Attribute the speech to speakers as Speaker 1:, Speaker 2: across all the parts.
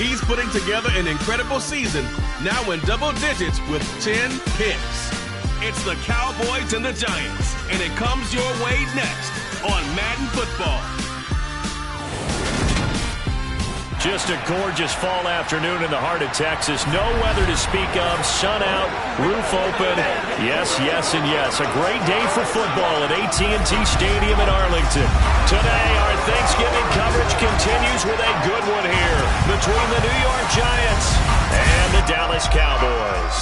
Speaker 1: He's putting together an incredible season, now in double digits with 10 picks. It's the Cowboys and the Giants, and it comes your way next on Madden Football.
Speaker 2: Just a gorgeous fall afternoon in the heart of Texas. No weather to speak of. Sun out, roof open. Yes, yes, and yes. A great day for football at AT&T Stadium in Arlington. Today, our Thanksgiving coverage continues with a good one here between the New York Giants and the Dallas Cowboys.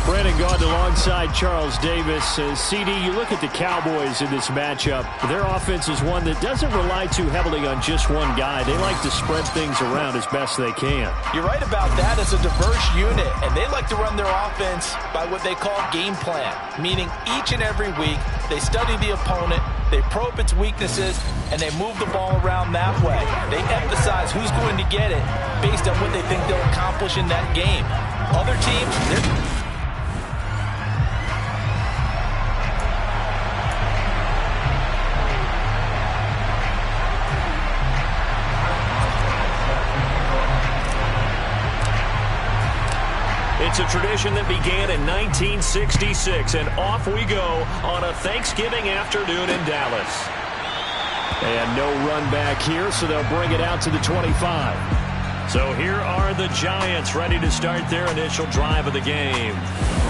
Speaker 2: Brandon Gaudin alongside Charles Davis. CD, you look at the Cowboys in this matchup. Their offense is one that doesn't rely too heavily on just one guy. They like to spread things around as best they can.
Speaker 3: You're right about that. It's a diverse unit, and they like to run their offense by what they call game plan, meaning each and every week they study the opponent, they probe its weaknesses, and they move the ball around that way. They emphasize who's going to get it based on what they think they'll accomplish in that game. Other teams,
Speaker 2: It's a tradition that began in 1966, and off we go on a Thanksgiving afternoon in Dallas. And no run back here, so they'll bring it out to the 25. So here are the Giants ready to start their initial drive of the game.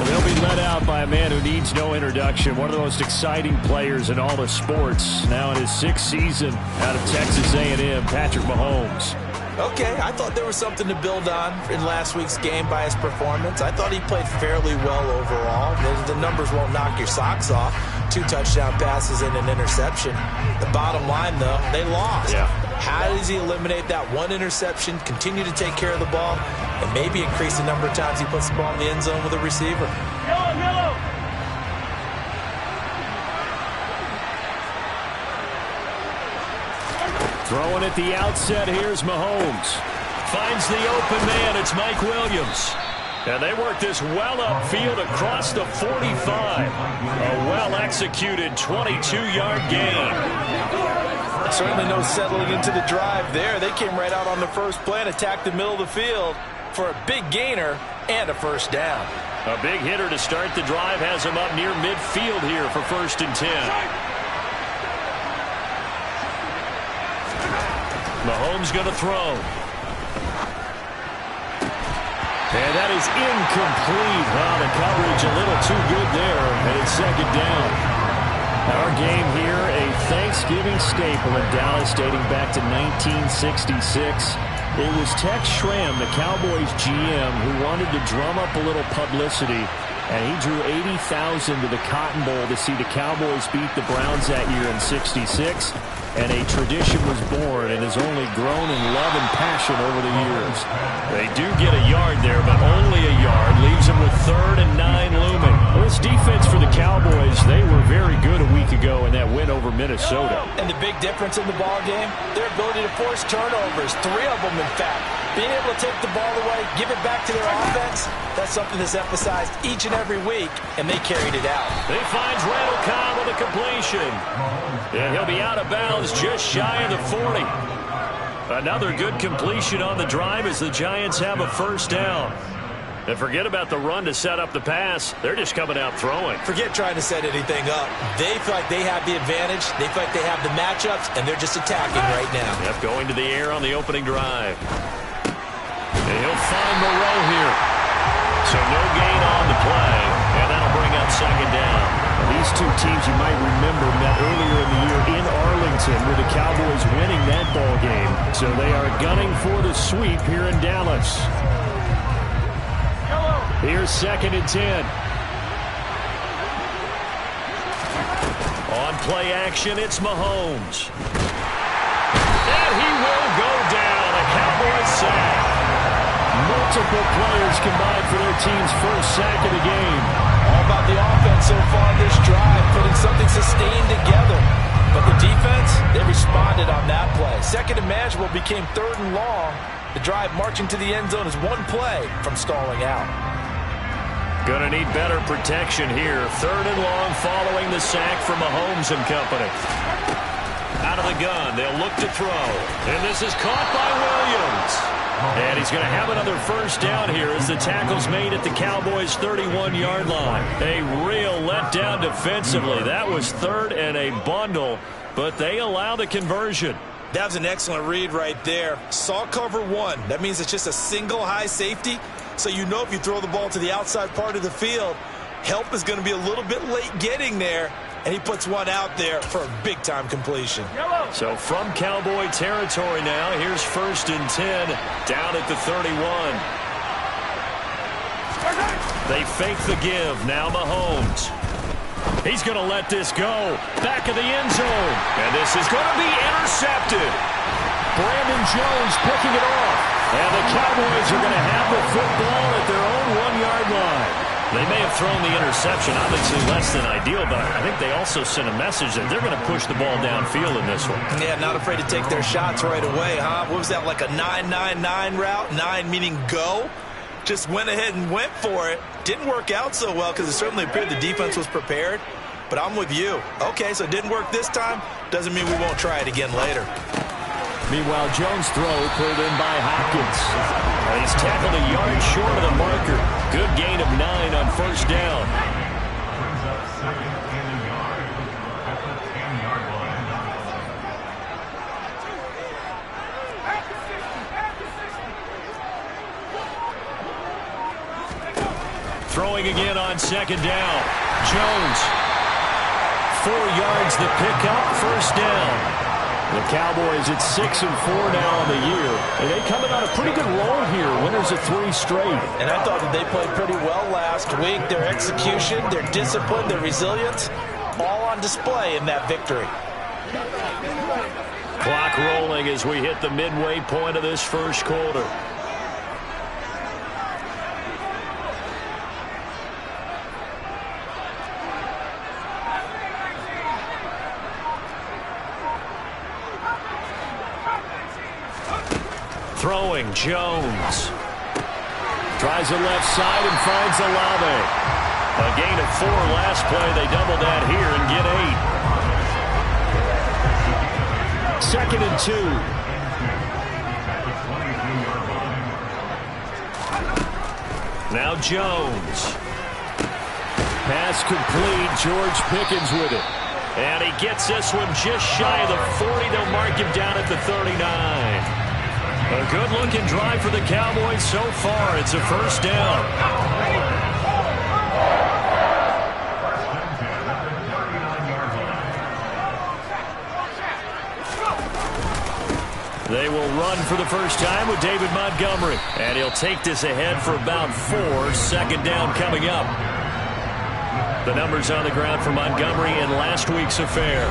Speaker 2: They'll be led out by a man who needs no introduction, one of the most exciting players in all of sports, now in his 6th season out of Texas A&M, Patrick Mahomes.
Speaker 3: Okay, I thought there was something to build on in last week's game by his performance. I thought he played fairly well overall. The numbers won't knock your socks off. 2 touchdown passes and an interception. The bottom line, though, they lost.
Speaker 2: Yeah.
Speaker 3: How does he eliminate that one interception, continue to take care of the ball, and maybe increase the number of times he puts the ball in the end zone with a receiver? Yellow.
Speaker 2: Throwing at the outset, here's Mahomes. Finds the open man, it's Mike Williams. And they work this well upfield across the 45. A well-executed 22-yard gain.
Speaker 3: Certainly no settling into the drive there. They came right out on the first play and attacked the middle of the field for a big gainer and a first down.
Speaker 2: A big hitter to start the drive has him up near midfield here for 1st and 10. Mahomes going to throw. And that is incomplete. Wow, the coverage a little too good there. And it's 2nd down. Our game here, a Thanksgiving staple in Dallas dating back to 1966. It was Tex Schramm, the Cowboys GM, who wanted to drum up a little publicity. And he drew 80,000 to the Cotton Bowl to see the Cowboys beat the Browns that year in '66. And a tradition was born and has only grown in love and passion over the years. They do get a yard there, but only a yard. Leaves them with 3rd and 9 looming. Well, this defense for the Cowboys, they were very good a week ago in that win over Minnesota.
Speaker 3: And the big difference in the ball game, their ability to force turnovers. 3 of them, in fact. Being able to take the ball away, give it back to their offense, that's something that's emphasized each and every week, and they carried it out.
Speaker 2: They finds Randall Cobb with a completion. And he'll be out of bounds just shy of the 40. Another good completion on the drive as the Giants have a 1st down. And forget about the run to set up the pass. They're just coming out throwing.
Speaker 3: Forget trying to set anything up. They feel like they have the advantage. They feel like they have the matchups, and they're just attacking right now.
Speaker 2: Yep, going to the air on the opening drive. And he'll find Moreau here. So no gain on the play, and that'll bring up 2nd down.
Speaker 4: These two teams, you might remember, met earlier in the year in Arlington with the Cowboys winning that ball game. So they are gunning for the sweep here in Dallas. Here's 2nd and 10.
Speaker 2: On play action, it's Mahomes. And he will go down. A Cowboys sack.
Speaker 4: Multiple players combined for their team's 1st sack of the game.
Speaker 3: All about the offense so far this drive, putting something sustained together. But the defense, they responded on that play. 2nd and manageable became 3rd and long. The drive marching to the end zone is 1 play from stalling out.
Speaker 2: Going to need better protection here. 3rd and long following the sack from Mahomes and company. Out out of the gun. They'll look to throw. And this is caught by Williams. And he's going to have another first down here as the tackle's made at the Cowboys' 31-yard line. A real letdown defensively. That was third and a bundle, but they allow the conversion.
Speaker 3: That was an excellent read right there. Saw cover one. That means it's just a single high safety. So you know if you throw the ball to the outside part of the field, help is going to be a little bit late getting there. And he puts one out there for a big-time completion.
Speaker 2: So from Cowboy territory now, here's 1st and 10 down at the 31. They fake the give. Now Mahomes. He's going to let this go. Back of the end zone. And this is going to be intercepted. Brandon Jones picking it off. And the Cowboys are going to have the football at their own 1-yard line. They may have thrown the interception, obviously less than ideal, but I think they also sent a message that they're going to push the ball downfield in this one.
Speaker 3: Yeah, not afraid to take their shots right away, huh? What was that, like a 9-9-9 route? 9 meaning go? Just went ahead and went for it. Didn't work out so well because it certainly appeared the defense was prepared. But I'm with you. Okay, so it didn't work this time. Doesn't mean we won't try it again later.
Speaker 2: Meanwhile, Jones' throw pulled in by Hopkins. He's tackled a yard short of the marker. Good gain of 9 on first down. Throwing again on second down. Jones. 4 yards the pickup, first down. The Cowboys at 6-4 now on the year. And they coming on a pretty good roll here. Winners of 3 straight.
Speaker 3: And I thought that they played pretty well last week. Their execution, their discipline, their resilience, all on display in that victory.
Speaker 2: Clock rolling as we hit the midway point of this first quarter. Throwing, Jones. Tries the left side and finds Olave. A gain of 4 last play. They double that here and get 8. 2nd and 2. Now Jones. Pass complete. George Pickens with it. And he gets this one just shy of the 40. They'll mark him down at the 39. A good-looking drive for the Cowboys so far. It's a first down. They will run for the first time with David Montgomery. And he'll take this ahead for about 4. 2nd down coming up. The numbers on the ground for Montgomery in last week's affair.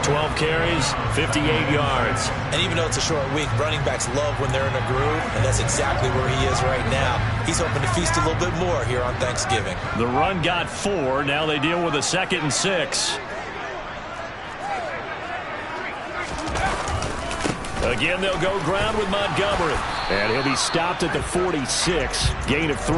Speaker 2: 12 carries, 58 yards.
Speaker 3: And even though it's a short week, running backs love when they're in a groove, and that's exactly where he is right now. He's hoping to feast a little bit more here on Thanksgiving.
Speaker 2: The run got 4. Now they deal with a 2nd and 6. Again, they'll go ground with Montgomery. And he'll be stopped at the 46. Gain of 3.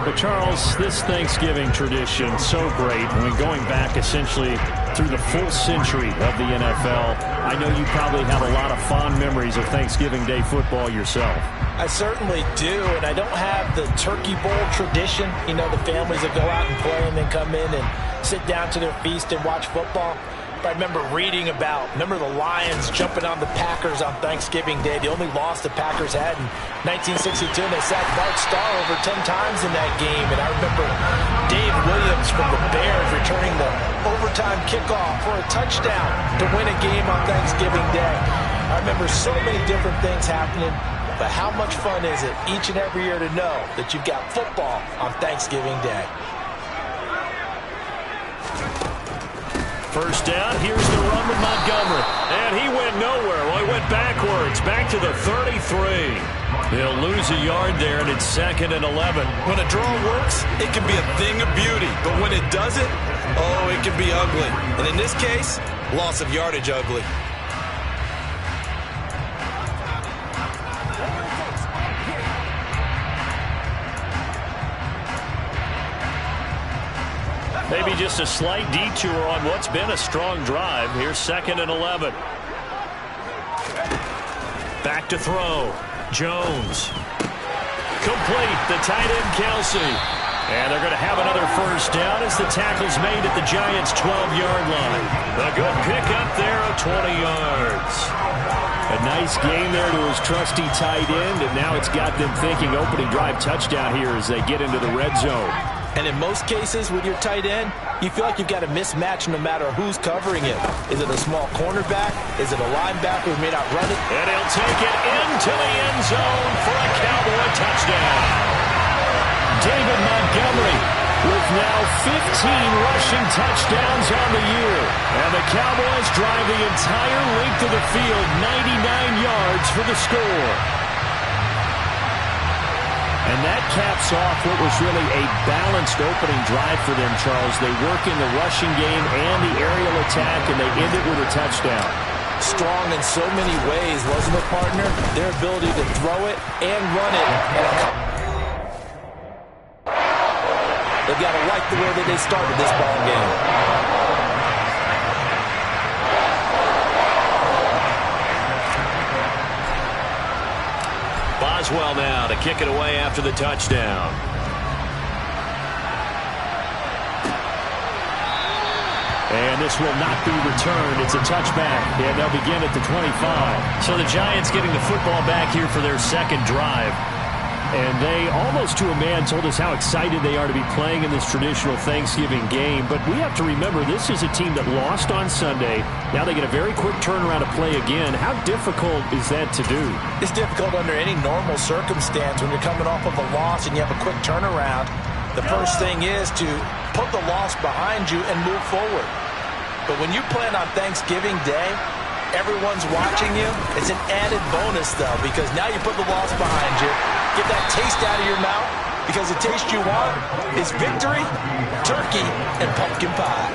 Speaker 2: But, Charles, this Thanksgiving tradition, so great. I mean, going back essentially through the full century of the NFL, I know you probably have a lot of fond memories of Thanksgiving Day football yourself.
Speaker 3: I certainly do, and I don't have the Turkey Bowl tradition. You know, the families that go out and play and then come in and sit down to their feast and watch football. But I remember reading about, the Lions jumping on the Packers on Thanksgiving Day. The only loss the Packers had in 1962, and they sacked Bart Starr over 10 times in that game. And I remember Dave Williams from the Bears returning the overtime kickoff for a touchdown to win a game on Thanksgiving Day. I remember so many different things happening, but how much fun is it each and every year to know that you've got football on Thanksgiving Day?
Speaker 2: First down, here's the run with Montgomery. And he went nowhere. Well, he went backwards, back to the 33. They'll lose a yard there, and it's 2nd and 11.
Speaker 3: When a draw works, it can be a thing of beauty. But when it doesn't, oh, it can be ugly. And in this case, loss of yardage ugly.
Speaker 2: Maybe just a slight detour on what's been a strong drive. Here's 2nd and 11. to throw. Jones. Complete. The tight end, Kelsey. And they're going to have another first down as the tackle's made at the Giants' 12-yard line. A good pickup there of 20 yards. A nice game there to his trusty tight end, and now it's got them thinking opening drive touchdown here as they get into the red zone.
Speaker 3: And in most cases with your tight end, you feel like you've got a mismatch no matter who's covering it. Is it a small cornerback? Is it a linebacker who may not run it?
Speaker 2: And he'll take it into the end zone for a Cowboy touchdown. David Montgomery with now 15 rushing touchdowns on the year. And the Cowboys drive the entire length of the field, 99 yards for the score. And that caps off what was really a balanced opening drive for them, Charles. They work in the rushing game and the aerial attack, and they end it with a touchdown.
Speaker 3: Strong in so many ways, wasn't it, partner? Their ability to throw it and run it. They've got to like the way that they started this ball game.
Speaker 2: Boswell now to kick it away after the touchdown. And this will not be returned. It's a touchback, and they'll begin at the 25. So the Giants getting the football back here for their second drive. And they, almost to a man, told us how excited they are to be playing in this traditional Thanksgiving game. But we have to remember, this is a team that lost on Sunday. Now they get a very quick turnaround to play again. How difficult is that to do?
Speaker 3: It's difficult under any normal circumstance when you're coming off of a loss and you have a quick turnaround. The first thing is to put the loss behind you and move forward. But when you plan on Thanksgiving Day, everyone's watching you. It's an added bonus, though, because now you put the loss behind you. Get that taste out of your mouth, because the taste you want is victory, turkey, and pumpkin pie.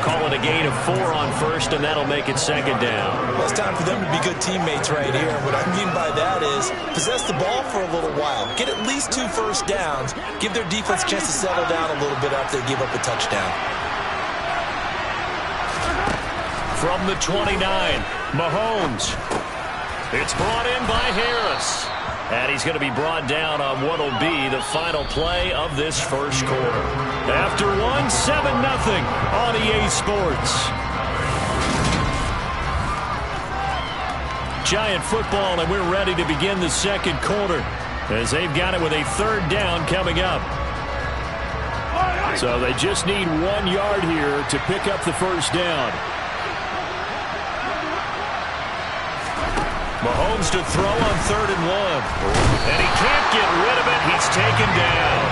Speaker 2: Call it a gain of 4 on first, and that'll make it second down.
Speaker 3: Well, it's time for them to be good teammates right here. What I mean by that is possess the ball for a little while. Get at least 2 first downs. Give their defense a chance to settle down a little bit after they give up a touchdown.
Speaker 2: From the 29, Mahomes. It's brought in by Harris. And he's going to be brought down on what will be the final play of this first quarter. After 1, 7-0 on EA Sports. Giant football, and we're ready to begin the second quarter as they've got it with a third down coming up. So they just need 1 yard here to pick up the first down. Mahomes to throw on 3rd and 1. And he can't get rid of it. He's taken down.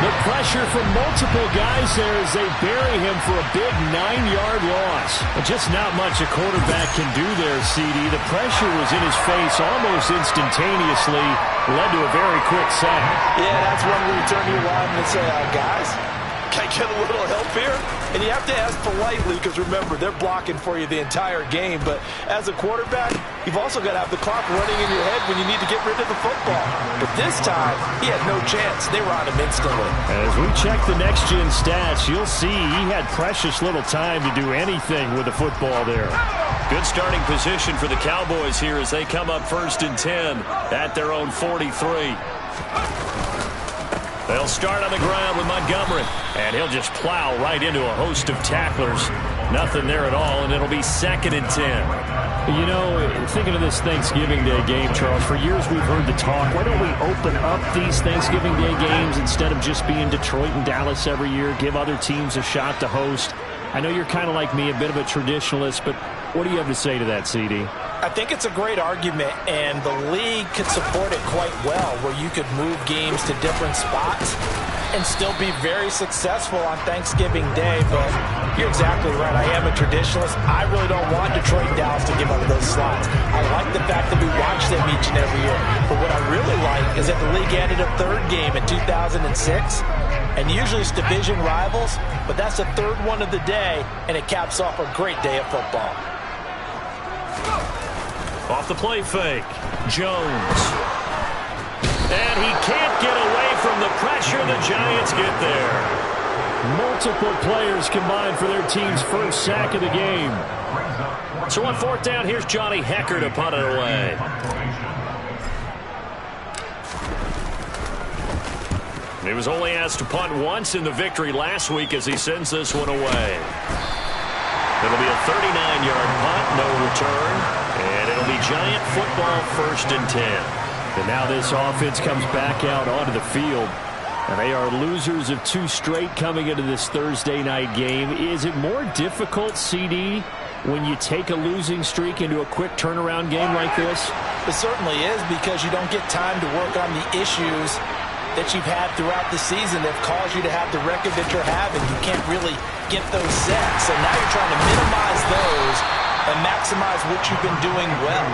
Speaker 4: The pressure from multiple guys there as they bury him for a big 9-yard loss.
Speaker 2: Just not much a quarterback can do there, CD. The pressure was in his face almost instantaneously. Led to a very quick sack.
Speaker 3: Yeah, that's when we turn to your lineman and say, guys, can I get a little help here? And you have to ask politely because, remember, they're blocking for you the entire game. But as a quarterback, you've also got to have the clock running in your head when you need to get rid of the football. But this time, he had no chance. They were on him instantly.
Speaker 2: As we check the next-gen stats, you'll see he had precious little time to do anything with the football there. Good starting position for the Cowboys here as they come up 1st and 10 at their own 43. They'll start on the ground with Montgomery, and he'll just plow right into a host of tacklers. Nothing there at all, and it'll be 2nd and 10.
Speaker 4: You know, thinking of this Thanksgiving Day game, Charles, for years we've heard the talk, why don't we open up these Thanksgiving Day games instead of just being Detroit and Dallas every year, give other teams a shot to host? I know you're kind of like me, a bit of a traditionalist, but what do you have to say to that, CD?
Speaker 3: I think it's a great argument, and the league could support it quite well, where you could move games to different spots and still be very successful on Thanksgiving Day. But you're exactly right. I am a traditionalist. I really don't want Detroit and Dallas to give up those slots. I like the fact that we watch them each and every year. But what I really like is that the league added a 3rd game in 2006. And usually it's division rivals, but that's the 3rd one of the day, and it caps off a great day of football.
Speaker 2: Off the play fake, Jones. And he can't get away from the pressure. The Giants get there.
Speaker 4: Multiple players combined for their team's first sack of the game.
Speaker 2: So on 4th down, here's Johnny Hekker to punt it away. He was only asked to punt once in the victory last week as he sends this one away. It'll be a 39-yard punt, no return, and it'll be Giant football 1st and 10.
Speaker 4: And now this offense comes back out onto the field. And they are losers of 2 straight coming into this Thursday night game. Is it more difficult, CD, when you take a losing streak into a quick turnaround game like this?
Speaker 3: It certainly is, because you don't get time to work on the issues that you've had throughout the season that have caused you to have the record that you're having. You can't really get those set. So now you're trying to minimize those and maximize what you've been doing well.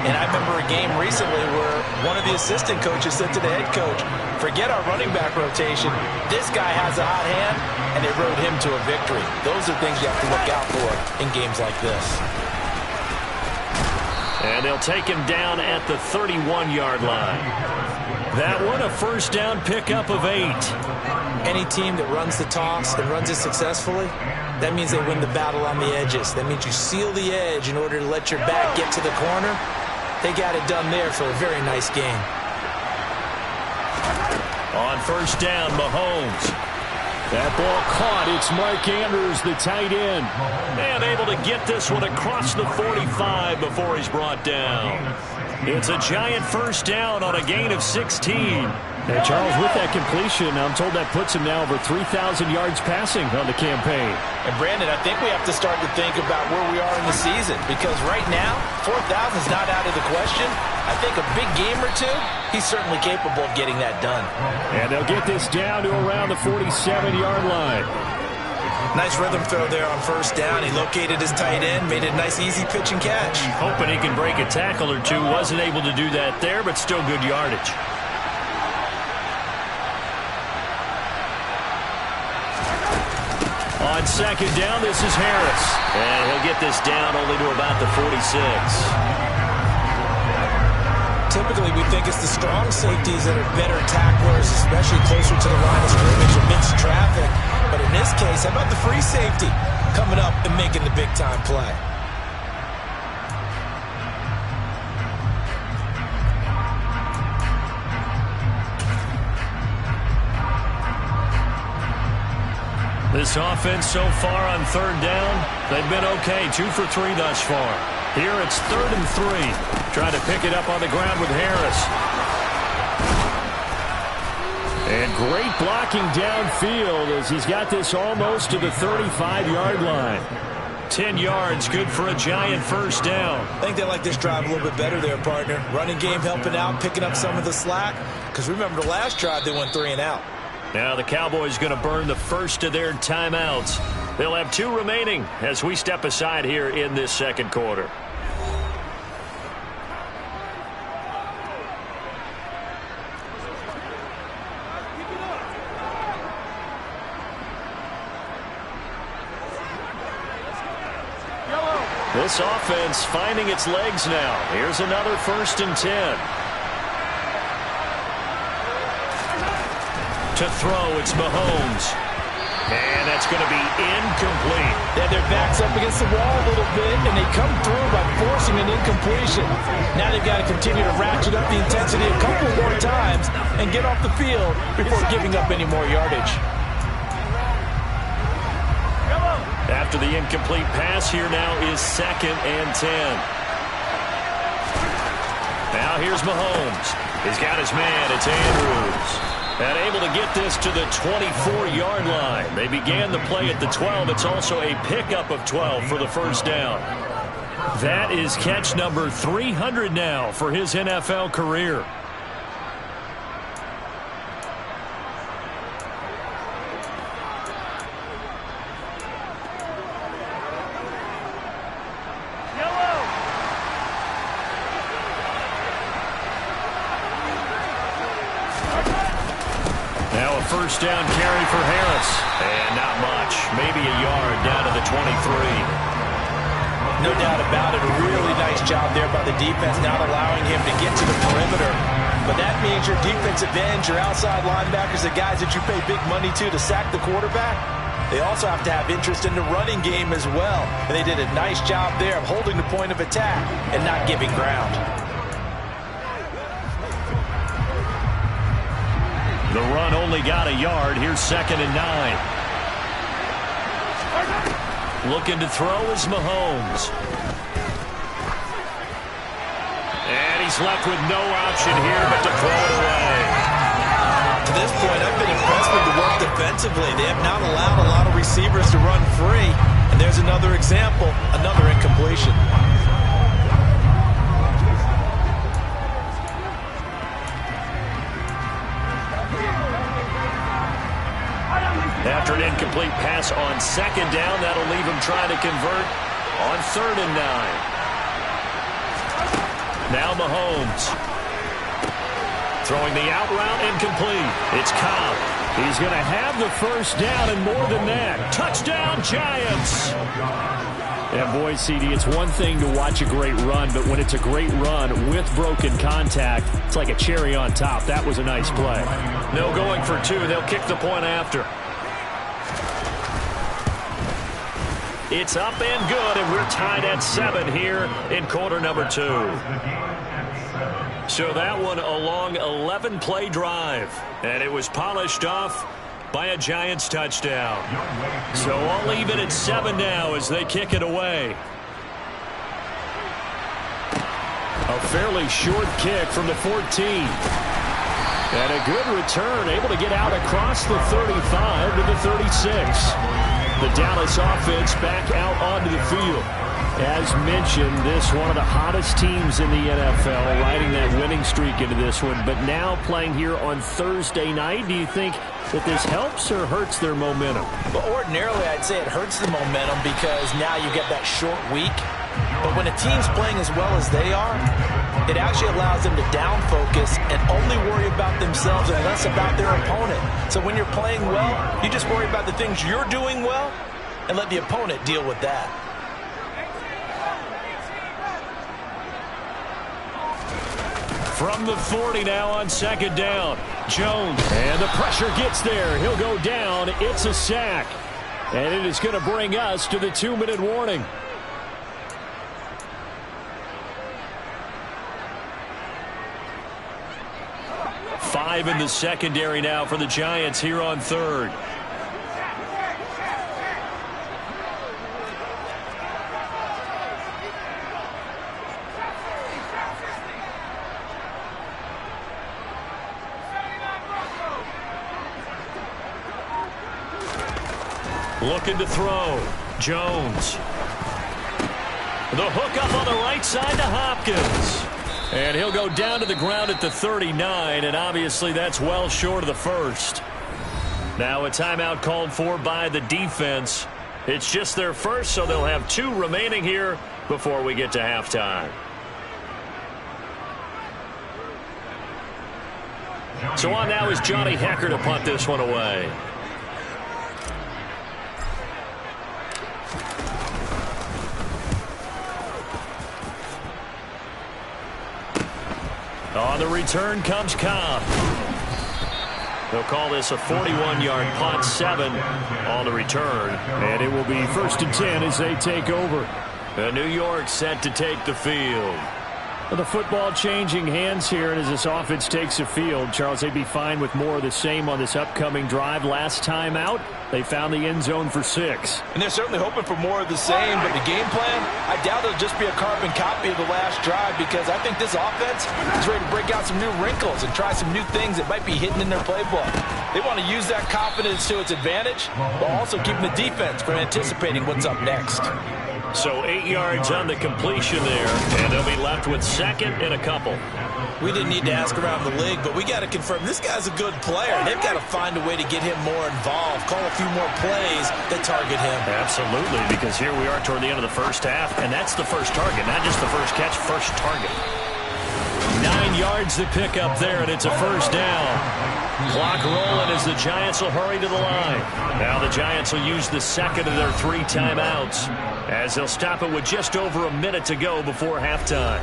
Speaker 3: And I remember a game recently where one of the assistant coaches said to the head coach, forget our running back rotation. This guy has a hot hand, and they rode him to a victory. Those are things you have to look out for in games like this.
Speaker 2: And they'll take him down at the 31-yard line. That one, a first down pickup of 8.
Speaker 3: Any team that runs the toss and runs it successfully, that means they win the battle on the edges. That means you seal the edge in order to let your back get to the corner. They got it done there for a very nice game.
Speaker 2: On first down, Mahomes.
Speaker 4: That ball caught. It's Mark Andrews, the tight end.
Speaker 2: And able to get this one across the 45 before he's brought down. It's a Giant first down on a gain of 16.
Speaker 4: And Charles, with that completion, I'm told that puts him now over 3,000 yards passing on the campaign.
Speaker 3: And Brandon, I think we have to start to think about where we are in the season, because right now, 4,000 is not out of the question. I think a big game or two, he's certainly capable of getting that done.
Speaker 4: And they'll get this down to around the 47-yard line.
Speaker 3: Nice rhythm throw there on first down. He located his tight end, made it a nice easy pitch and catch.
Speaker 2: Hoping he can break a tackle or two. Wasn't able to do that there, but still good yardage. On second down, this is Harris. And he'll get this down only to about the 46.
Speaker 3: Typically, we think it's the strong safeties that are better tacklers, especially closer to the line of scrimmage amidst traffic. But in this case, how about the free safety coming up and making the big-time play?
Speaker 2: This offense so far on third down, they've been okay. 2 for 3 thus far. Here it's 3rd and 3. Trying to pick it up on the ground with Harris.
Speaker 4: And great blocking downfield as he's got this almost to the 35-yard line.
Speaker 2: 10 yards, good for a Giant first down.
Speaker 3: I think they like this drive a little bit better there, partner. Running game helping out, picking up some of the slack. Because remember the last drive, they went 3 and out.
Speaker 2: Now the Cowboys going to burn the first of their timeouts. They'll have 2 remaining as we step aside here in this second quarter. This offense finding its legs now. Here's another 1st and 10. To throw, it's Mahomes. And that's going to be incomplete.
Speaker 3: Yeah, their back's up against the wall a little bit, and they come through by forcing an incompletion. Now they've got to continue to ratchet up the intensity a couple more times and get off the field before giving up any more yardage.
Speaker 2: After the incomplete pass, here now is 2nd and 10. Now here's Mahomes. He's got his man. It's Andrews. And able to get this to the 24-yard line. They began the play at the 12. It's also a pickup of 12 for the first down. That is catch number 300 now for his NFL career. First down carry for Harris. And not much. Maybe a yard down to the 23.
Speaker 3: No doubt about it. A really nice job there by the defense, not allowing him to get to the perimeter. But that means your defensive ends, your outside linebackers, the guys that you pay big money to sack the quarterback, they also have to have interest in the running game as well. And they did a nice job there of holding the point of attack and not giving ground.
Speaker 2: The run only got a yard. Here's 2nd and 9. Looking to throw is Mahomes. And he's left with no option here but to throw it away.
Speaker 3: To this point, I've been impressed with the work defensively. They have not allowed a lot of receivers to run free. And there's another example, another incompletion.
Speaker 2: After an incomplete pass on 2nd down, that'll leave him trying to convert on 3rd and 9. Now Mahomes. Throwing the out route, incomplete. It's Cobb. He's going to have the first down and more than that. Touchdown, Giants! And boy, CD, it's one thing to watch a great run, but when it's a great run with broken contact, it's like a cherry on top. That was a nice play. No going for 2. They'll kick the point after. It's up and good, and we're tied at 7 here in quarter number 2. So that one a long 11-play drive, and it was polished off by a Giants touchdown. So I'll leave it at 7 now as they kick it away. A fairly short kick from the 14. And a good return, able to get out across the 35 to the 36. The Dallas offense back out onto the field. As mentioned, this one of the hottest teams in the NFL, riding that winning streak into this one, but now playing here on Thursday night. Do you think that this helps or hurts their momentum?
Speaker 3: Well, ordinarily, I'd say it hurts the momentum because now you get that short week. But when a team's playing as well as they are, it actually allows them to down focus and only worry about themselves and less about their opponent. So when you're playing well, you just worry about the things you're doing well and let the opponent deal with that.
Speaker 2: From the 40 now on 2nd down. Jones. And the pressure gets there. He'll go down. It's a sack. And it is going to bring us to the 2-minute warning. Five in the secondary now for the Giants here on 3rd. Looking to throw. Jones. The hook up on the right side to Hopkins. And he'll go down to the ground at the 39, and obviously that's well short of the first. Now a timeout called for by the defense. It's just their first, so they'll have 2 remaining here before we get to halftime. So on now is Johnny Hekker to punt this one away. On the return comes Cobb. They'll call this a 41-yard punt, 7 on the return. And it will be 1st and 10 as they take over. New York set to take the field. The football changing hands here, and as this offense takes the field, Charles, they'd be fine with more of the same on this upcoming drive. Last time out, they found the end zone for 6.
Speaker 3: And they're certainly hoping for more of the same, but the game plan, I doubt it'll just be a carbon copy of the last drive because I think this offense is ready to break out some new wrinkles and try some new things that might be hidden in their playbook. They want to use that confidence to its advantage while also keeping the defense from anticipating what's up next.
Speaker 2: So 8 yards on the completion there, and they'll be left with 2nd and a couple.
Speaker 3: We didn't need to ask around the league, but we got to confirm this guy's a good player. They've got to find a way to get him more involved, call a few more plays that target him.
Speaker 2: Absolutely, because here we are toward the end of the first half, and that's the first target, not just the first catch, first target. 9 yards to pick up there, and it's a first down. Clock rolling as the Giants will hurry to the line. Now the Giants will use the second of their 3 timeouts as they'll stop it with just over a minute to go before halftime.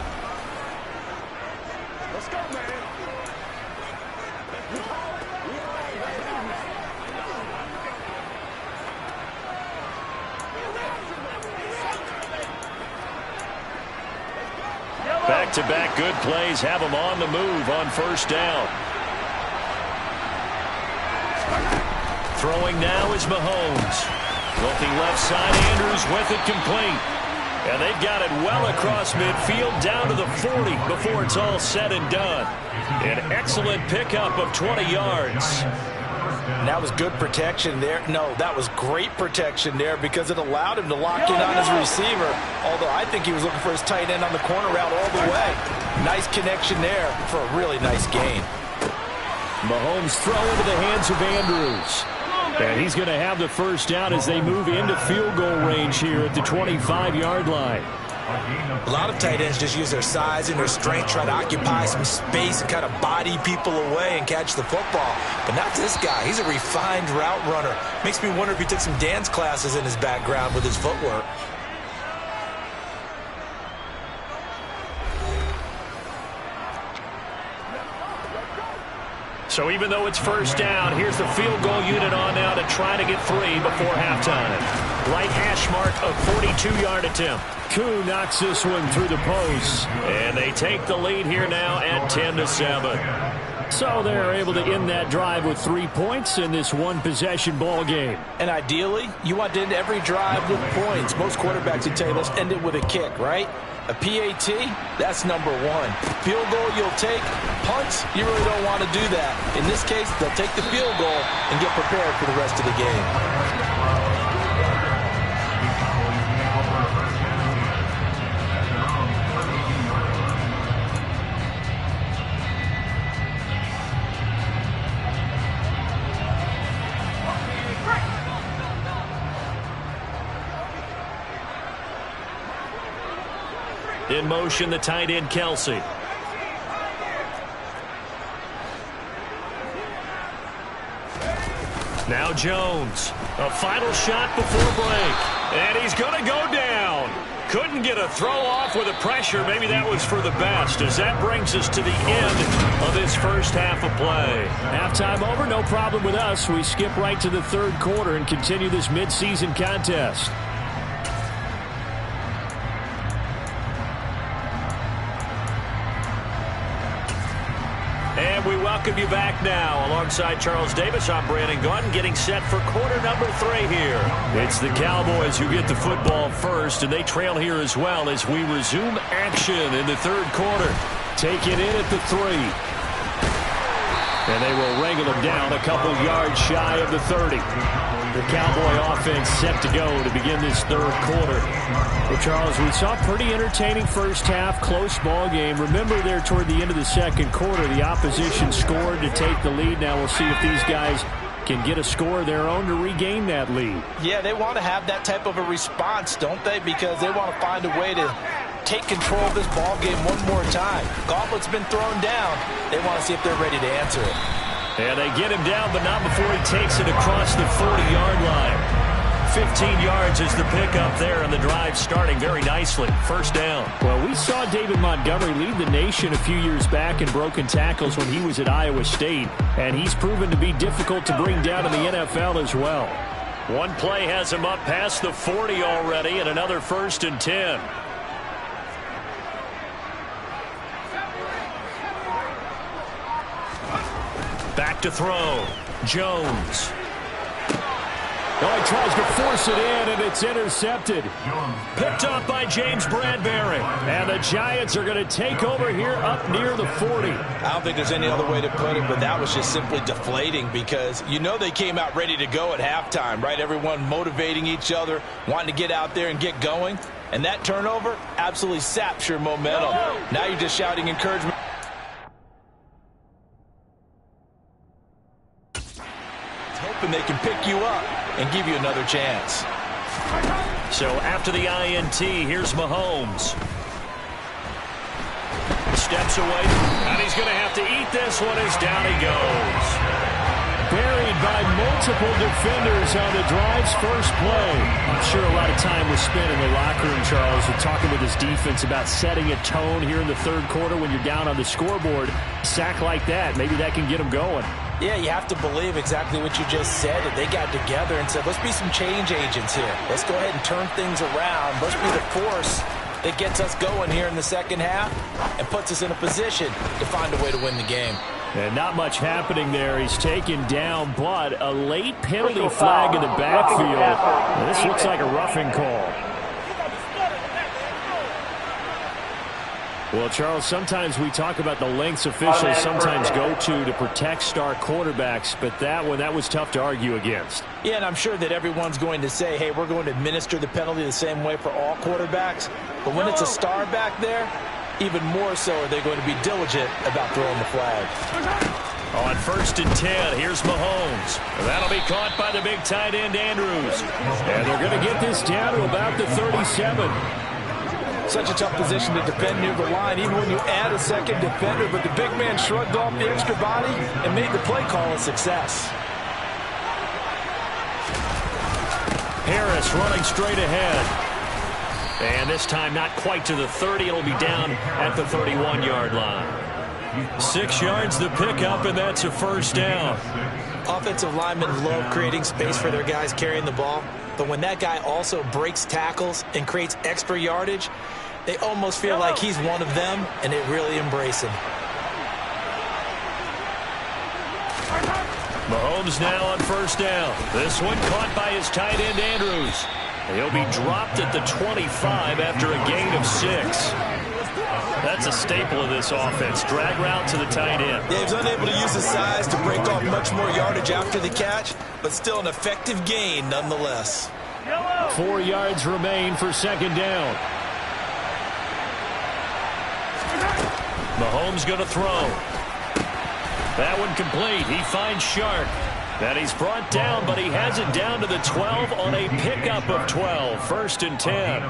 Speaker 5: Let's go, man.
Speaker 2: Back-to-back good plays have them on the move on first down. Throwing now is Mahomes. Looking left side, Andrews with it complete. And they've got it well across midfield down to the 40 before it's all said and done. An excellent pickup of 20 yards.
Speaker 3: That was good protection there. No, that was great protection there because it allowed him to lock in on his receiver. Although I think he was looking for his tight end on the corner route all the way. Nice connection there for a really nice gain.
Speaker 2: Mahomes throw into the hands of Andrews. And he's going to have the first down as they move into field goal range here at the 25-yard line.
Speaker 3: A lot of tight ends just use their size and their strength, try to occupy some space and kind of body people away and catch the football. But not this guy. He's a refined route runner. Makes me wonder if he took some dance classes in his background with his footwork.
Speaker 2: So even though it's first down, here's the field goal unit on now to try to get 3 before halftime. Right hash mark, a 42-yard attempt. Koo knocks this one through the post. And they take the lead here now at 10-7. So they're able to end that drive with 3 points in this one-possession ball game.
Speaker 3: And ideally, you want to end every drive with points. Most quarterbacks would tell you, let's end it with a kick, right? A PAT, that's number 1. Field goal you'll take. Punts, you really don't want to do that. In this case, they'll take the field goal and get prepared for the rest of the game.
Speaker 2: In motion, the tight end, Kelsey. Now Jones. A final shot before break. And he's going to go down. Couldn't get a throw off with the pressure. Maybe that was for the best, as that brings us to the end of this first half of play.
Speaker 4: Halftime over, no problem with us. We skip right to the third quarter and continue this midseason contest.
Speaker 2: And we welcome you back now. Alongside Charles Davis, I'm Brandon Gaudin, getting set for quarter number 3 here. It's the Cowboys who get the football first, and they trail here as well as we resume action in the third quarter. Take it in at the 3. And they will wrangle him down a couple yards shy of the 30. The Cowboy offense set to go to begin this third quarter.
Speaker 4: Well, Charles, we saw a pretty entertaining first half, close ball game. Remember there toward the end of the second quarter, the opposition scored to take the lead. Now we'll see if these guys can get a score of their own to regain that lead.
Speaker 3: Yeah, they want to have that type of a response, don't they? Because they want to find a way to take control of this ball game one more time. Gauntlet's been thrown down. They want to see if they're ready to answer it.
Speaker 2: And they get him down, but not before he takes it across the 40-yard line. 15 yards is the pickup there, and the drive starting very nicely. First down.
Speaker 4: Well, we saw David Montgomery lead the nation a few years back in broken tackles when he was at Iowa State, and he's proven to be difficult to bring down in the NFL as well.
Speaker 2: One play has him up past the 40 already, and another 1st and 10. Back to throw. Jones.
Speaker 4: Oh, he tries to force it in, and it's intercepted.
Speaker 2: Picked up by James Bradbury.
Speaker 4: And the Giants are going to take over here up near the 40.
Speaker 3: I don't think there's any other way to put it, but that was just simply deflating because you know they came out ready to go at halftime, right? Everyone motivating each other, wanting to get out there and get going. And that turnover absolutely saps your momentum. Now you're just shouting encouragement. Hoping they can pick you up and give you another chance.
Speaker 2: So after the INT, here's Mahomes. Steps away, and he's going to have to eat this one as down he goes.
Speaker 4: Buried by multiple defenders on the drive's first play. I'm sure a lot of time was spent in the locker room, Charles, with talking with his defense about setting a tone here in the third quarter when you're down on the scoreboard. A sack like that, maybe that can get them going.
Speaker 3: Yeah, you have to believe exactly what you just said. That they got together and said, let's be some change agents here. Let's go ahead and turn things around. Let's be the force that gets us going here in the second half and puts us in a position to find a way to win the game.
Speaker 2: And not much happening there. He's taken down, but a late penalty flag in the backfield. Now, this looks like a roughing call. Well, Charles, sometimes we talk about the lengths officials sometimes go to protect star quarterbacks, but that was tough to argue against.
Speaker 3: Yeah, and I'm sure that everyone's going to say, hey, we're going to administer the penalty the same way for all quarterbacks. But when it's a star back there, even more so are they going to be diligent about throwing the flag.
Speaker 2: On 1st and 10, here's Mahomes. That'll be caught by the big tight end, Andrews. And they're going to get this down to about the 37.
Speaker 3: Such a tough position to defend near the line, even when you add a second defender. But the big man shrugged off the extra body and made the play call a success.
Speaker 2: Harris running straight ahead. And this time not quite to the 30. It'll be down at the 31-yard line. 6 yards the pickup, and that's a first down.
Speaker 3: Offensive linemen love creating space for their guys carrying the ball. But when that guy also breaks tackles and creates extra yardage, they almost feel like he's one of them, and they really embrace him.
Speaker 2: Mahomes now on 1st down. This one caught by his tight end, Andrews. He'll be dropped at the 25 after a gain of 6. That's a staple of this offense. Drag route to the tight end.
Speaker 3: Yeah, he was unable to use his size to break off much more yardage after the catch, but still an effective gain nonetheless.
Speaker 2: 4 yards remain for 2nd down. Mahomes going to throw. That one complete. He finds Shark. And he's brought down, but he has it down to the 12 on a pickup of 12. 1st and 10.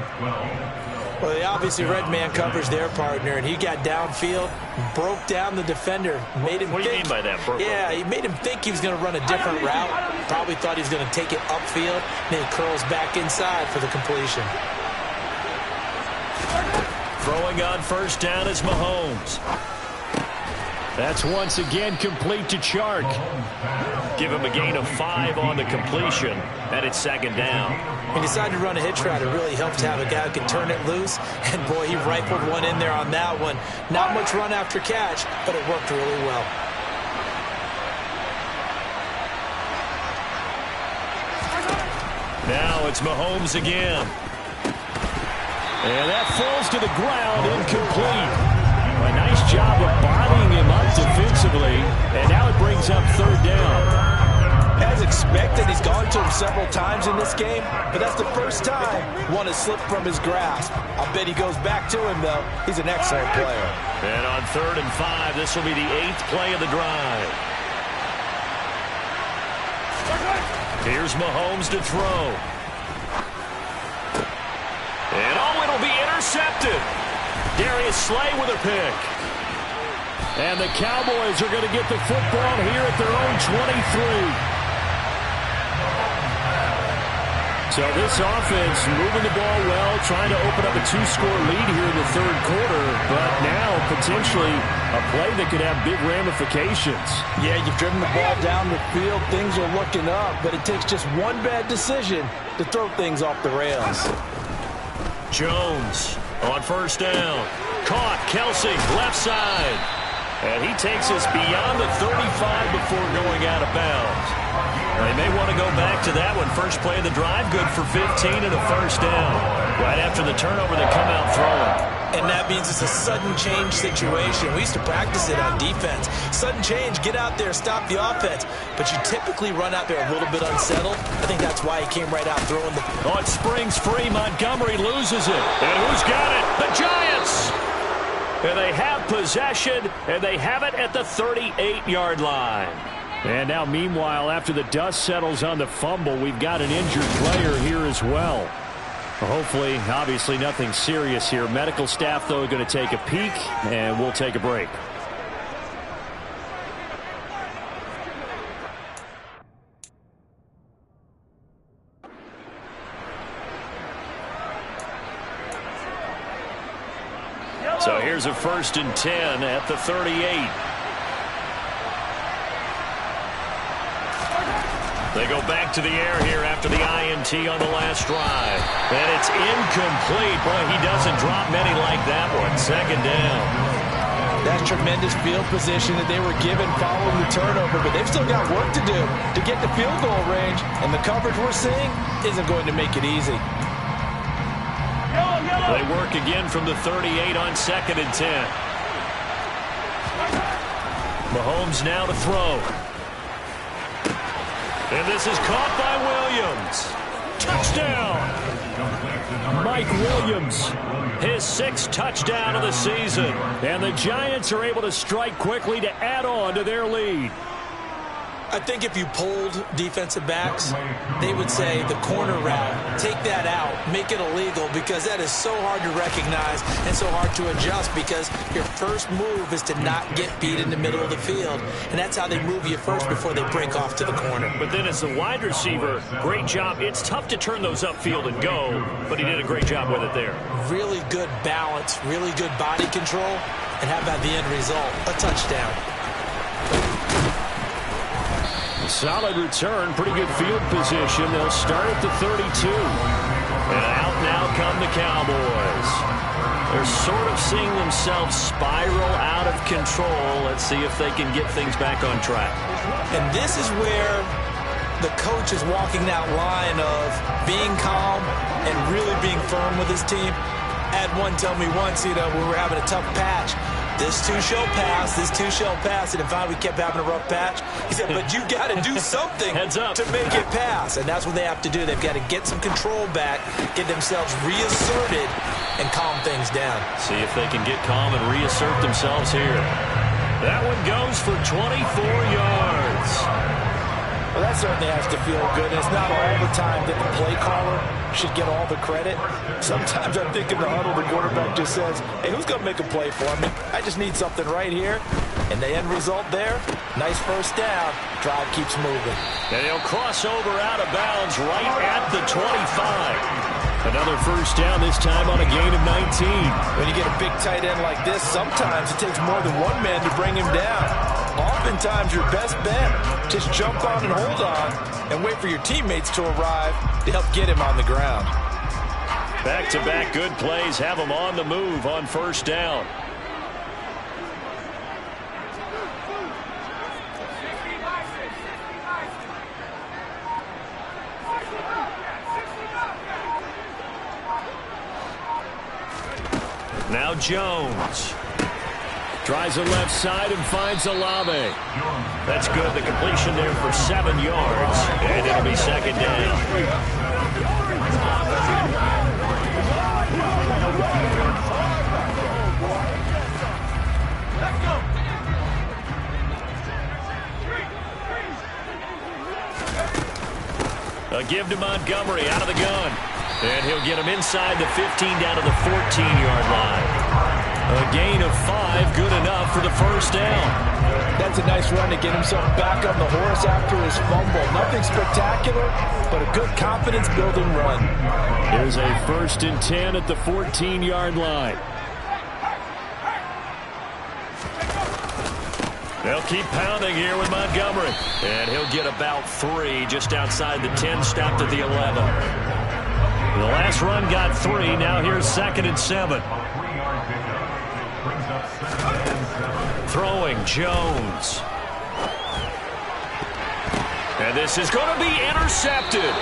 Speaker 3: Well, they obviously red man covers their partner, and he got downfield, broke down the defender, made him
Speaker 2: What do you mean by that, Burko?
Speaker 3: Yeah, he made him think he was going to run a different route. Probably thought he was going to take it upfield, then he curls back inside for the completion.
Speaker 2: Throwing on 1st down is Mahomes. That's once again complete to Chark. Give him a gain of 5 on the completion, and it's 2nd down.
Speaker 3: He decided to run a hitch route. It really helped to have a guy who can turn it loose, and boy, he rifled one in there on that one. Not much run after catch, but it worked really well.
Speaker 2: Now it's Mahomes again. And that falls to the ground, incomplete. A nice job of bodying him up defensively, and now it brings up 3rd down.
Speaker 3: As expected, he's gone to him several times in this game, but that's the first time one has slipped from his grasp. I'll bet he goes back to him, though. He's an excellent player.
Speaker 2: And on 3rd and 5, this will be the 8th play of the drive. Here's Mahomes to throw. And it'll be intercepted. Darius Slay with a pick. And the Cowboys are going to get the football here at their own 23. So this offense moving the ball well, trying to open up a 2-score lead here in the 3rd quarter, but now potentially a play that could have big ramifications.
Speaker 3: Yeah, you've driven the ball down the field. Things are looking up, but it takes just one bad decision to throw things off the rails.
Speaker 2: Jones on 1st down. Caught. Kelsey, left side. And he takes us beyond the 35 before going out of bounds. They may want to go back to that one. First play of the drive, good for 15 and a 1st down. Right after the turnover, they come out throwing.
Speaker 3: And that means it's a sudden change situation. We used to practice it on defense. Sudden change, get out there, stop the offense. But you typically run out there a little bit unsettled. I think that's why he came right out throwing the...
Speaker 2: Oh, it springs free. Montgomery loses it. And who's got it? The Giants! And they have possession, and they have it at the 38-yard line. And now, meanwhile, after the dust settles on the fumble, we've got an injured player here as well. Hopefully, obviously, nothing serious here. Medical staff, though, are going to take a peek, and we'll take a break. So here's a 1st and 10 at the 38. They go back to the air here after the INT on the last drive. And it's incomplete. Boy, he doesn't drop many like that one. 2nd down.
Speaker 3: That's tremendous field position that they were given following the turnover, but they've still got work to do to get to field goal range, and the coverage we're seeing isn't going to make it easy.
Speaker 2: They work again from the 38 on 2nd and 10. Mahomes now to throw. And this is caught by Williams. Touchdown! Mike Williams, his 6th touchdown of the season. And the Giants are able to strike quickly to add on to their lead.
Speaker 3: I think if you polled defensive backs, they would say the corner route, take that out, make it illegal, because that is so hard to recognize and so hard to adjust, because your first move is to not get beat in the middle of the field, and that's how they move you first before they break off to the corner.
Speaker 2: But then as a wide receiver, great job. It's tough to turn those upfield and go, but he did a great job with it there.
Speaker 3: Really good balance, really good body control, and how about the end result? A touchdown.
Speaker 2: Solid return, pretty good field position. They'll start at the 32. And out now come the Cowboys. They're sort of seeing themselves spiral out of control. Let's see if they can get things back on track.
Speaker 3: And this is where the coach is walking that line of being calm and really being firm with his team. I had one tell me once, we were having a tough patch. This too shall pass, this too shall pass. And finally we kept having a rough patch. He said, but you got to do something to make it pass. And that's what they have to do. They've got to get some control back, get themselves reasserted, and calm things down.
Speaker 2: See if they can get calm and reassert themselves here. That one goes for 24 yards.
Speaker 3: Well, that certainly has to feel good. And it's not all the time that the play caller should get all the credit. Sometimes I think in the huddle, the quarterback just says, hey, who's going to make a play for me? I just need something right here. And the end result there, nice first down. Drive keeps moving.
Speaker 2: And he'll cross over out of bounds right at the 25. Another first down, this time on a gain of 19.
Speaker 3: When you get a big tight end like this, sometimes it takes more than one man to bring him down. Oftentimes, your best bet, just jump on and hold on and wait for your teammates to arrive to help get him on the ground.
Speaker 2: Back-to-back good plays have him on the move on first down. Now Jones. Tries the left side and finds Olave. That's good. The completion there for 7 yards. And it'll be second down. A give to Montgomery out of the gun. And he'll get him inside the 15 down to the 14-yard line. A gain of 5, good enough for the first down.
Speaker 3: That's a nice run to get himself back on the horse after his fumble. Nothing spectacular, but a good confidence-building run.
Speaker 2: Here's a 1st and 10 at the 14-yard line. They'll keep pounding here with Montgomery. And he'll get about 3 just outside the 10, stopped at the 11. The last run got 3. Now here's 2nd and 7. Throwing Jones. And this is going to be intercepted.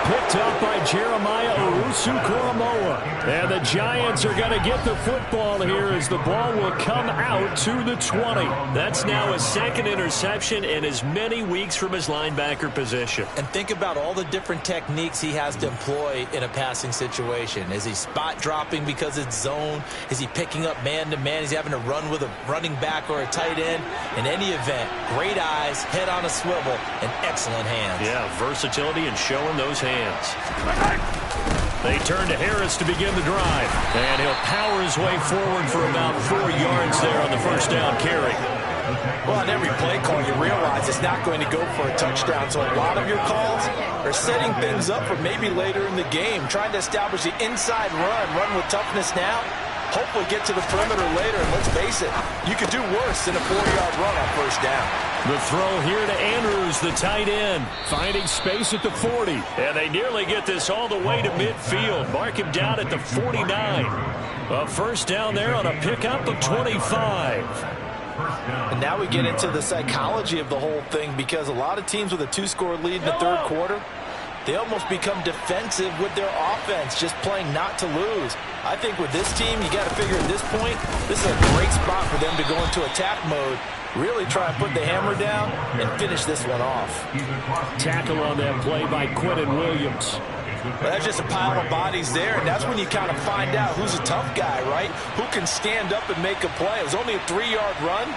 Speaker 2: Picked up by Jeremiah Owusu-Koramoah. And the Giants are going to get the football here as the ball will come out to the 20. That's now a 2nd interception in as many weeks from his linebacker position.
Speaker 3: And think about all the different techniques he has to employ in a passing situation. Is he spot dropping because it's zone? Is he picking up man-to-man? Is he having to run with a running back or a tight end? In any event, great eyes, head on a swivel, and excellent hands.
Speaker 2: Yeah, versatility and showing those hands. They turn to Harris to begin the drive. And he'll power his way forward for about 4 yards there on the first down carry.
Speaker 3: Well, on every play call, you realize it's not going to go for a touchdown. So a lot of your calls are setting things up for maybe later in the game, trying to establish the inside run with toughness now, hopefully get to the perimeter later. And let's face it, you could do worse than a 4-yard run on first down.
Speaker 2: The throw here to Andrews, the tight end, finding space at the 40. And they nearly get this all the way to midfield. Mark him down at the 49. A first down there on a pickup of 25.
Speaker 3: And now we get into the psychology of the whole thing, because a lot of teams with a 2-score lead in the third quarter, they almost become defensive with their offense, just playing not to lose. I think with this team, you got to figure at this point, this is a great spot for them to go into attack mode, really try and put the hammer down and finish this one off.
Speaker 2: Tackle on that play by Quentin Williams.
Speaker 3: Well, that's just a pile of bodies there, and that's when you kind of find out who's a tough guy, right? Who can stand up and make a play. It was only a 3-yard run,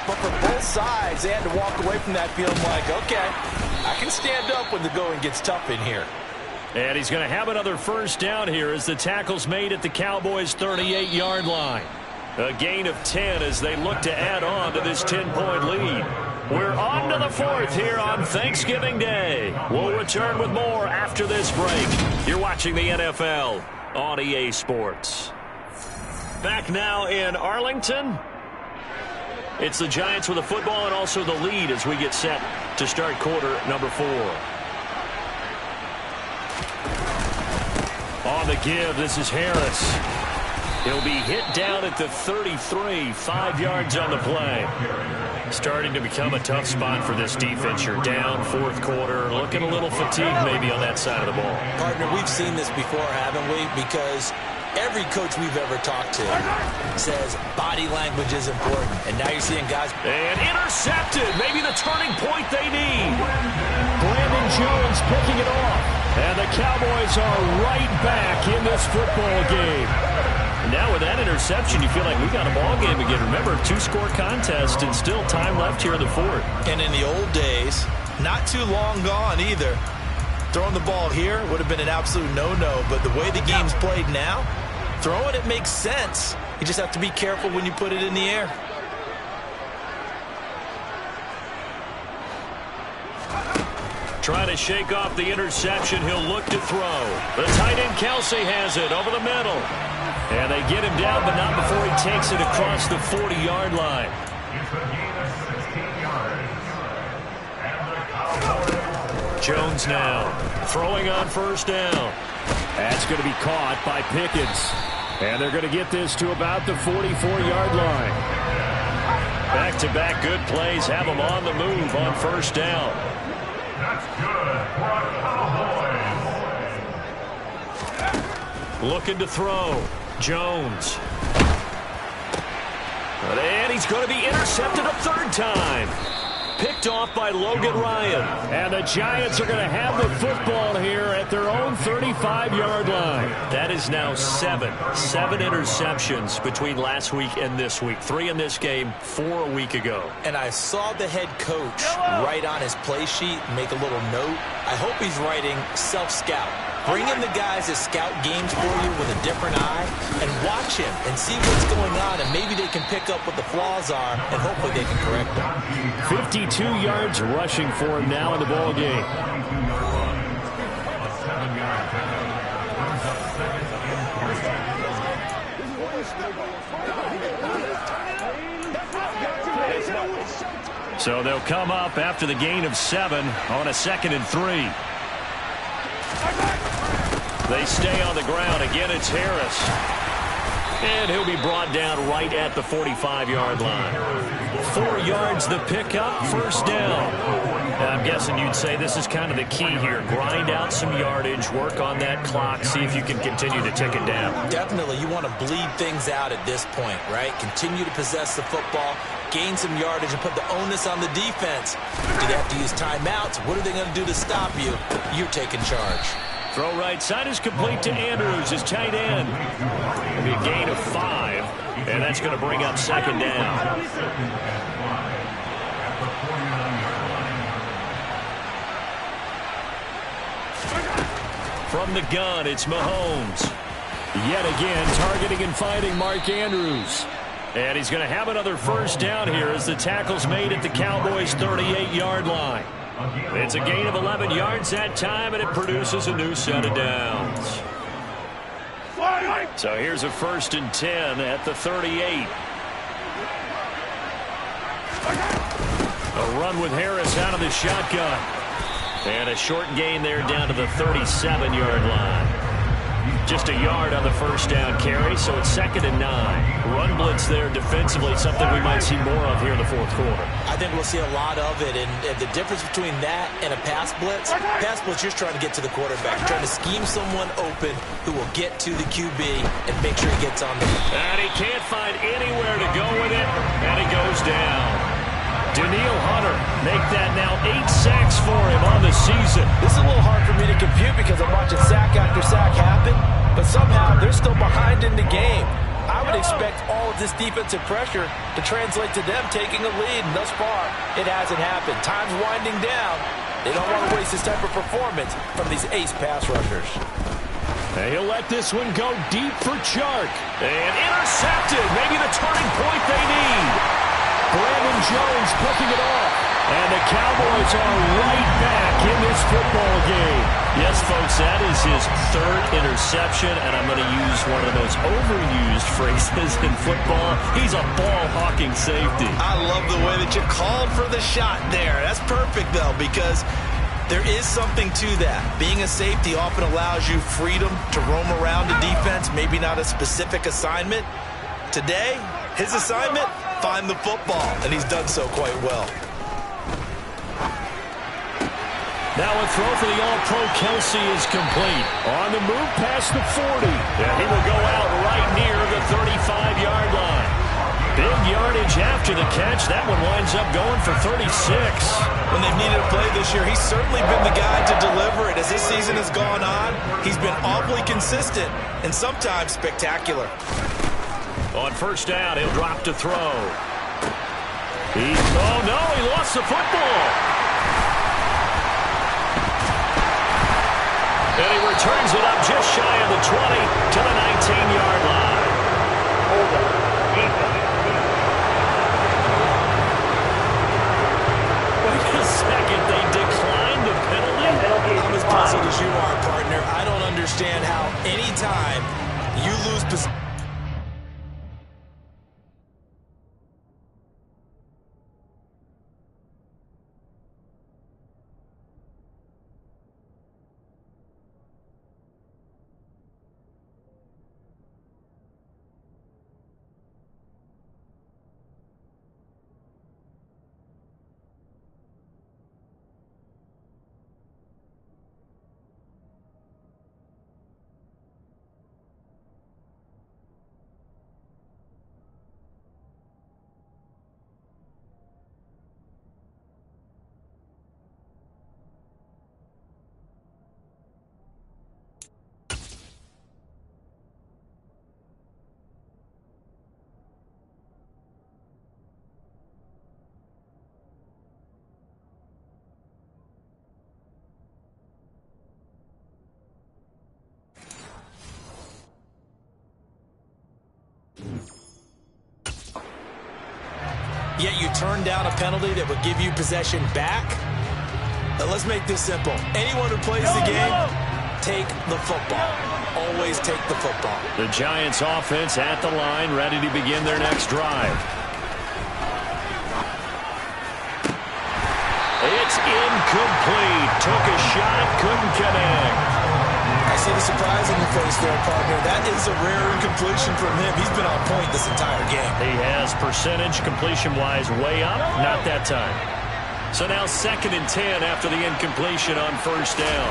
Speaker 3: but for both sides, they had to walk away from that feeling like, okay, I can stand up when the going gets tough in here.
Speaker 2: And he's going to have another first down here as the tackle's made at the Cowboys' 38-yard line. A gain of 10 as they look to add on to this 10-point lead. We're on to the fourth here on Thanksgiving Day. We'll return with more after this break. You're watching the NFL on EA Sports. Back now in Arlington. It's the Giants with the football and also the lead as we get set to start quarter number 4. On the give, this is Harris. He'll be hit down at the 33, 5 yards on the play. Starting to become a tough spot for this defense. You're down fourth quarter, looking a little fatigued maybe on that side of the ball.
Speaker 3: Partner, we've seen this before, haven't we? Because every coach we've ever talked to says body language is important. And now you're seeing guys.
Speaker 2: And intercepted. Maybe the turning point they need. Brandon Jones picking it off. And the Cowboys are right back in this football game. Now with that interception, you feel like we got a ball game again. Remember, 2-score contest and still time left here in the fourth.
Speaker 3: And in the old days, not too long gone either, throwing the ball here would have been an absolute no-no. But the way the game's played now, throwing it makes sense. You just have to be careful when you put it in the air.
Speaker 2: Trying to shake off the interception. He'll look to throw. The tight end Kelsey has it over the middle. And they get him down, but not before he takes it across the 40-yard line. Jones now throwing on first down. That's going to be caught by Pickens. And they're going to get this to about the 44-yard line. Back-to-back good plays have them on the move on first down. Looking to throw. Jones. And he's going to be intercepted a third time. Picked off by Logan Ryan. And the Giants are going to have the football here at their own 35-yard line. That is now 7 interceptions between last week and this week. 3 in this game, 4 a week ago.
Speaker 3: And I saw the head coach write on his play sheet, make a little note. I hope he's writing self-scout. Bring in the guys that scout games for you with a different eye and watch him and see what's going on, and maybe they can pick up what the flaws are, and hopefully they can correct them.
Speaker 2: 52 yards rushing for him now in the ball game. So they'll come up after the gain of 7 on a 2nd and 3. They stay on the ground. Again, it's Harris. And he'll be brought down right at the 45-yard line. 4 yards the pickup, first down. And I'm guessing you'd say this is kind of the key here. Grind out some yardage, work on that clock, see if you can continue to tick it down.
Speaker 3: Definitely, you want to bleed things out at this point, right? Continue to possess the football, gain some yardage, and put the onus on the defense. Do they have to use timeouts? What are they going to do to stop you? You're taking charge.
Speaker 2: Throw right side is complete to Andrews, his tight end. It'll be a gain of 5, and that's going to bring up 2nd down. From the gun, it's Mahomes. Yet again, targeting and finding Mark Andrews. And he's going to have another first down here as the tackle's made at the Cowboys' 38-yard line. It's a gain of 11 yards that time, and it produces a new set of downs. So here's a 1st and 10 at the 38. A run with Harris out of the shotgun. And a short gain there down to the 37-yard line. Just a yard on the first down carry, so it's 2nd and 9. Run blitz there defensively, something we might see more of here in the fourth quarter.
Speaker 3: I think we'll see a lot of it, and the difference between that and a pass blitz, you're trying to get to the quarterback, trying to scheme someone open who will get to the QB and make sure he gets on the field.
Speaker 2: And he can't find anywhere to go with it, and he goes down. Danielle Hunter make that now 8 sacks for him on the season.
Speaker 3: This is a little hard for me to compute because I'm watching sack after sack happen, but somehow they're still behind in the game. I would expect all of this defensive pressure to translate to them taking a lead, and thus far, it hasn't happened. Time's winding down. They don't want to waste this type of performance from these ace pass rushers.
Speaker 2: And he'll let this one go deep for Chark. And intercepted. Maybe the turning point they need. Brandon Jones picking it off. And the Cowboys are right back in this football game. Yes, folks, that is his 3rd interception, and I'm going to use one of the most overused phrases in football. He's a ball-hawking safety.
Speaker 3: I love the way that you called for the shot there. That's perfect, though, because there is something to that. Being a safety often allows you freedom to roam around the defense, maybe not a specific assignment. Today, his assignment, find the football, and he's done so quite well.
Speaker 2: Now a throw for the All-Pro Kelsey is complete. On the move past the 40. And he will go out right near the 35-yard line. Big yardage after the catch. That one winds up going for 36.
Speaker 3: When they've needed a play this year, he's certainly been the guy to deliver it. As this season has gone on, he's been awfully consistent and sometimes spectacular.
Speaker 2: On first down, he'll drop to throw. Oh, no, he lost the football. And he returns it up just shy of the 20 to the 19-yard line. Wait a second, they declined the penalty?
Speaker 3: I'm as puzzled as you are, partner. I don't understand how any time you lose possession. Yet you turn down a penalty that would give you possession back? Now let's make this simple. Anyone who plays the game, take the football. Always take the football.
Speaker 2: The Giants offense at the line, ready to begin their next drive. It's incomplete. Took a shot, couldn't connect.
Speaker 3: I see the surprise in your face there, partner. That is a rare incompletion from him. He's been on point this entire game.
Speaker 2: He has percentage completion-wise way up. Not that time. So now 2nd and 10 after the incompletion on first down.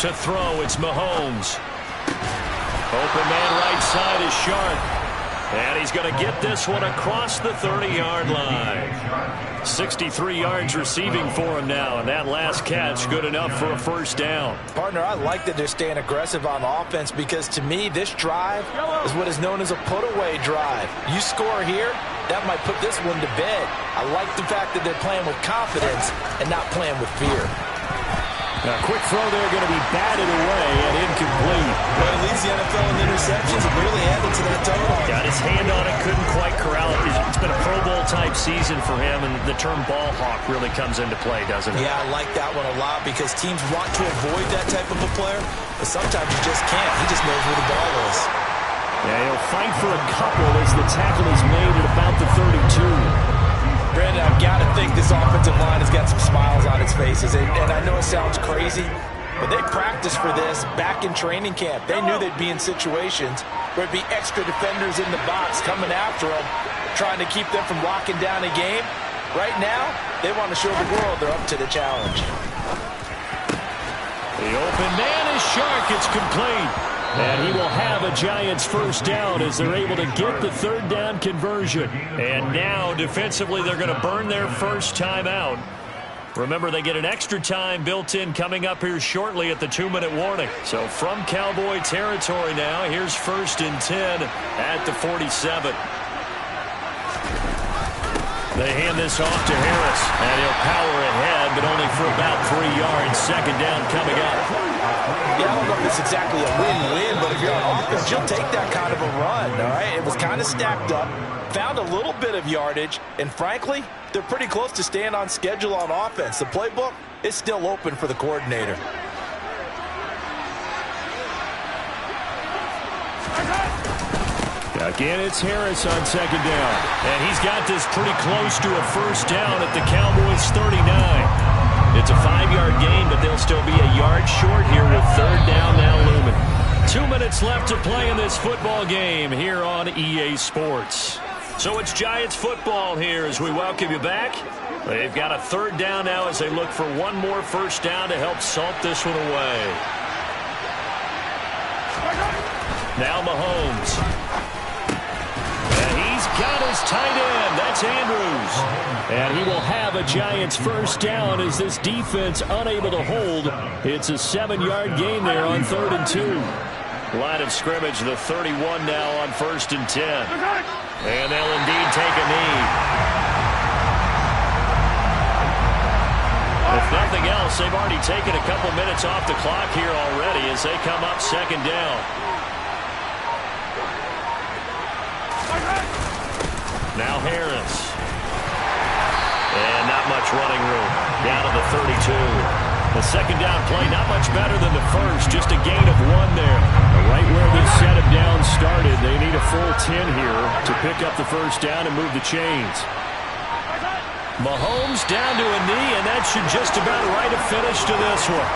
Speaker 2: To throw, it's Mahomes. Open man right side is Sharp. And he's going to get this one across the 30-yard line. 63 yards receiving for him now, and that last catch good enough for a first down.
Speaker 3: Partner, I like that they're staying aggressive on offense because, to me, this drive is what is known as a put-away drive. You score here, that might put this one to bed. I like the fact that they're playing with confidence and not playing with fear.
Speaker 2: A quick throw there going to be batted away and incomplete.
Speaker 3: Well, he leads the NFL in interceptions and really added to that total.
Speaker 2: Got his hand on it, couldn't quite corral it. It's been a Pro Bowl-type season for him, and the term ball hawk really comes into play, doesn't it?
Speaker 3: Yeah, I like that one a lot because teams want to avoid that type of a player, but sometimes you just can't. He just knows where the ball is.
Speaker 4: Yeah, he'll fight for a couple as the tackle is made at about the 32.
Speaker 3: Brandon, I've got to think this offensive line has got some smiles on its faces. And I know it sounds crazy, but they practiced for this back in training camp. They knew they'd be in situations where there'd be extra defenders in the box coming after them, trying to keep them from locking down a game. Right now, they want to show the world they're up to the challenge.
Speaker 4: The open man is Shark. It's complete. And he will have a Giants first down as they're able to get the third down conversion. And now, defensively, they're going to burn their first time out. Remember, they get an extra time built in coming up here shortly at the 2-minute warning. So from Cowboy territory now, here's 1st and 10 at the 47. They hand this off to Harris, and he'll power ahead, but only for about 3 yards. Second down coming up.
Speaker 3: Yeah, I don't know if it's exactly a win-win, but if you're on offense, you'll take that kind of a run, all right? It was kind of stacked up, found a little bit of yardage, and frankly, they're pretty close to staying on schedule on offense. The playbook is still open for the coordinator.
Speaker 4: Again, it's Harris on second down. And he's got this pretty close to a first down at the Cowboys' 39. It's a 5-yard gain, but they'll still be a yard short here with third down now looming. 2 minutes left to play in this football game here on EA Sports. So it's Giants football here as we welcome you back. They've got a third down now as they look for one more first down to help salt this one away. Now Mahomes. Got his tight end. That's Andrews. And he will have a Giants first down as this defense unable to hold. It's a 7-yard gain there on 3rd and 2. Line of scrimmage, the 31 now on 1st and 10. And they'll indeed take a knee. If nothing else, they've already taken a couple minutes off the clock here already as they come up second down. Now Harris. And not much running room. Down to the 32. The second down play, not much better than the first. Just a gain of 1 there. Right where this set of downs started, they need a full 10 here to pick up the first down and move the chains. Mahomes down to a knee, and that should just about write a finish to this one.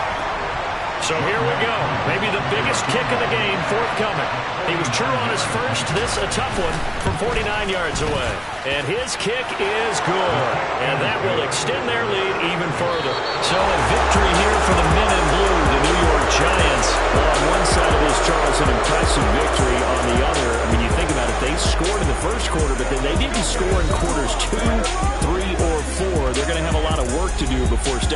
Speaker 4: So here we go. Maybe the biggest kick of the game forthcoming. He was true on his first. This a tough one from 49 yards away. And his kick is good. And that will extend their lead even further. So a victory here for the men in blue, the New York Giants. Well, on one side of this, Charles, an impressive victory. On the other, I mean, you think about it, they scored in the first quarter, but then they didn't score in quarters 2, 3, or 4. They're going to have a lot of work to do before stepping